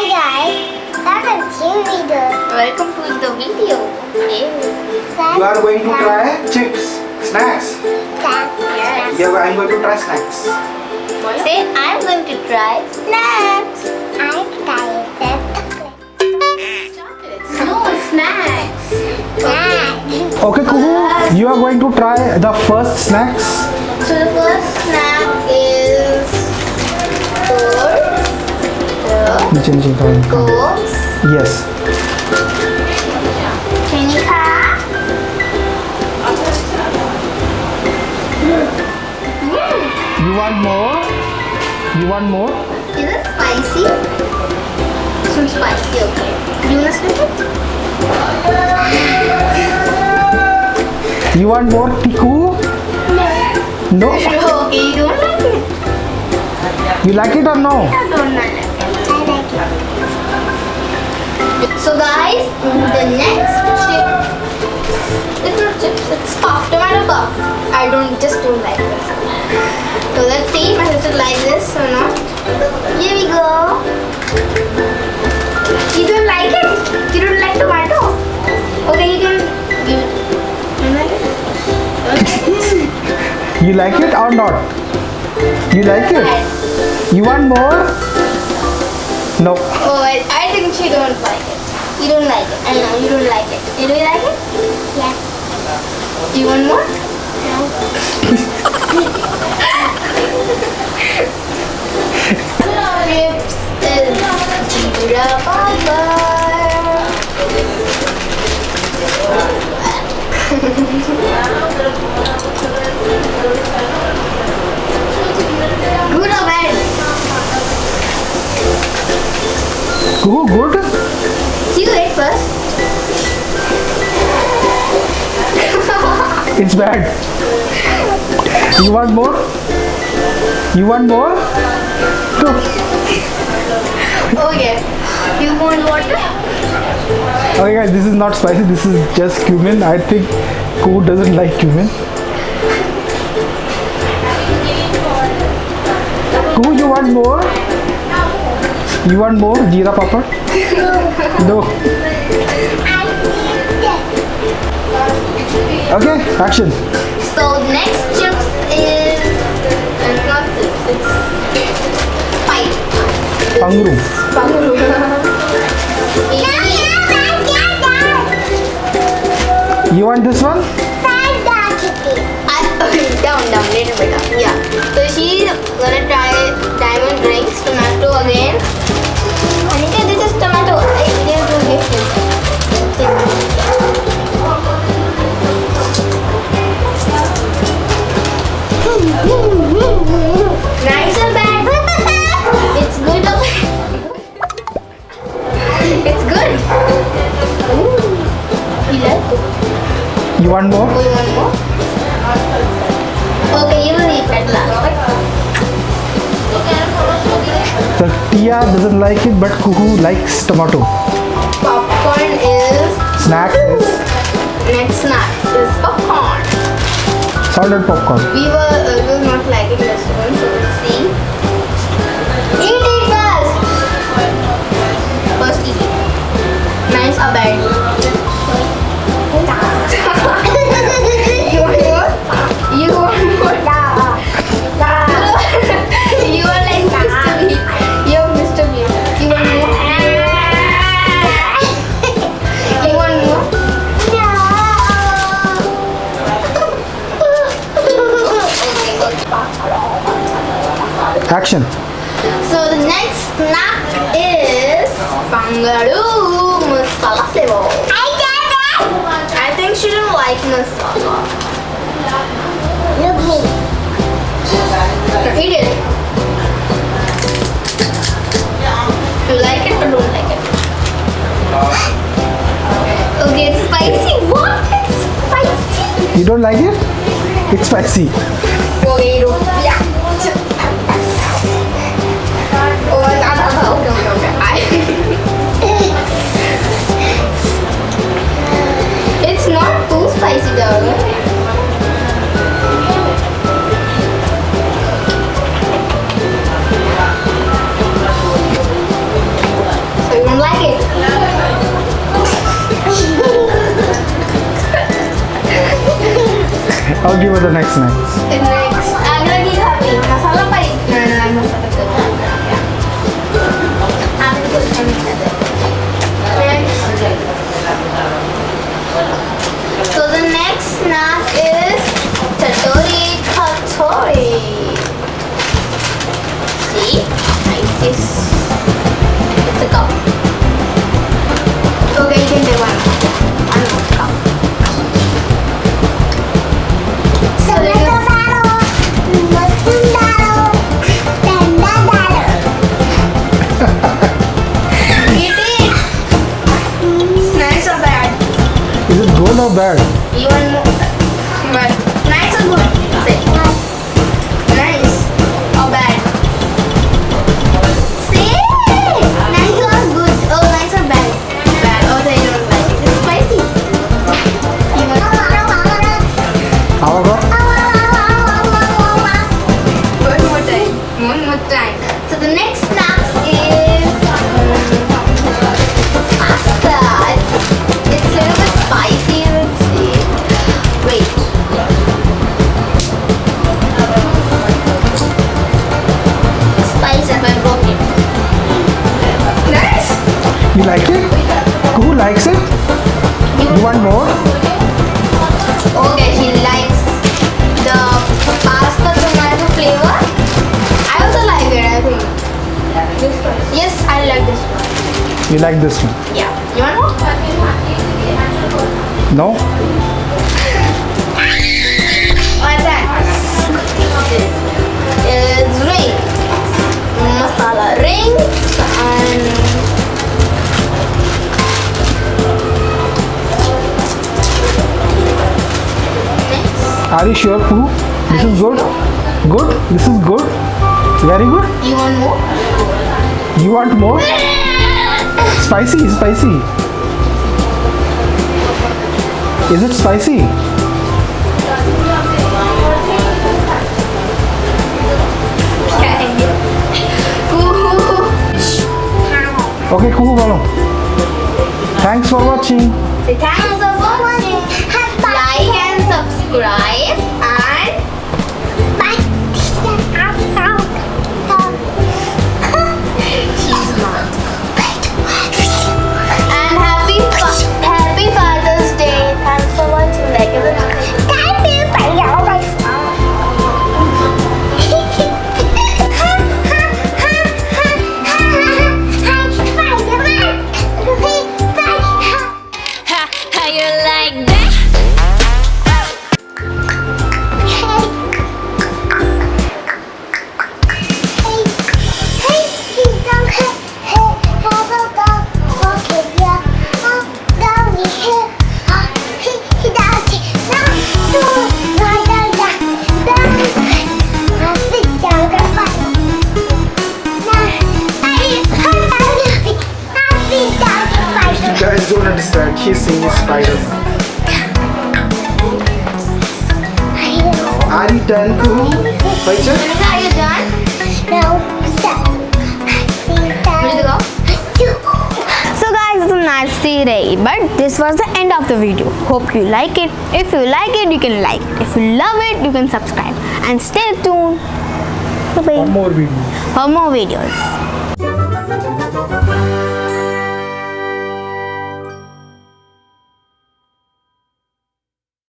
guys, that's a cheerleader. Welcome to the video. You are going to try chips, snacks. Yes. Yeah, I'm going to try snacks. Say, I'm going to try snacks. I'm tired of Chocolates. No, snacks. chocolate. Okay, Kuhu, you are going to try the first snacks. So the first snack is Cokes. Yes. Chinika. You want more? You want more? Is it spicy? This one's spicy, okay. Do you want to sniff it? You want more, Tiku? No. Okay, you don't like it? You like it or no? I don't like it. I like it. So guys, the next chip, it's not chips, it's puff, tomato puff. I just don't like this. So let's see if my sister likes this or not. Here we go. You don't like it? You don't like tomato? Okay, you can give it. You like it? Okay. You like it or not? You like it? You want more? No. Oh, I think she don't like it. You don't like it. I know, you don't like it. You don't like it? Yes. Do you want more? Chips is Jira Good or bad? Kuhu, good? You eat first. It's bad. You want more? You want more? No. Okay. You want water? Okay guys, this is not spicy, this is just cumin. I think Kuhu doesn't like cumin. Kuhu, you want more? You want more jeera papad? No. Okay, action. So next chips is not this, it's spice. Pangru. You want this one? Okay, down, little bit down. Yeah. So she's gonna try diamond rings, tomato again. Anika, this is tomato. I didn't do this. Nice or bad? It's good or bad? It's good. You like it? You want more? Oh, you want more? Okay, you will eat that last. So Tia doesn't like it, but Kuhu likes tomato. Popcorn is Snack is next snack is popcorn. salted popcorn. We were not liking this one, so let's see. Eat it first. First eat it. Nice or bad? You want more? You want more? You are like Mr. Bean. You're Mr. Bean. You want more? You want more? Action. So the next snack is Bangalore masala flavor. I think she didn't like masala. Look me. Eat it. You like it or don't like it? Okay, it's spicy. What? It's spicy. You don't like it? It's spicy. Okay, you don't. Yeah. Oh, okay. It's not too spicy, darling. it. I'll give her the next snack. Next, अगला की खाबी मसाला पाई ना मसाला तो आप कुछ नहीं करते. So the next snack is Tatori Katori. See, like this. It's a cup. Okay, you can take one more cup. So let us eat it. Nice or bad? Is it good or bad? You want more? But nice or good? Say. Nice or bad? Say. Nice or good? Oh, nice or bad? Bad. Oh, they don't like it. It's spicy. You want? How about? One more time. So the next snack is pasta. It's a little bit spicy. Let's see. Wait. Spice and I broke it. Nice. You like it? Who likes it? You want more? Okay, he likes the pasta tomato flavor. I also like it, I think. This one. Yes, I like this one. You like this one? Yeah. You want more? No? What's that? It's ring. Masala ring and Are you sure, Pooh? This is good? Good? This is good? Very good? you want more? You want more? Spicy, spicy. Is it spicy? Okay, Kuhu bolo. Thanks for watching. Say thanks for watching. Like and subscribe and she's not. And happy Father's Day. Thanks for watching. Like and How you like that? You guys don't understand. He's saying Spider-Man. Are you done, Kuhu? Paicha? are you done? Ready to go? So guys, it's a nasty day, but this was the end of the video. Hope you like it. If you like it, you can like it. If you love it, you can subscribe. And stay tuned For more videos. for more videos.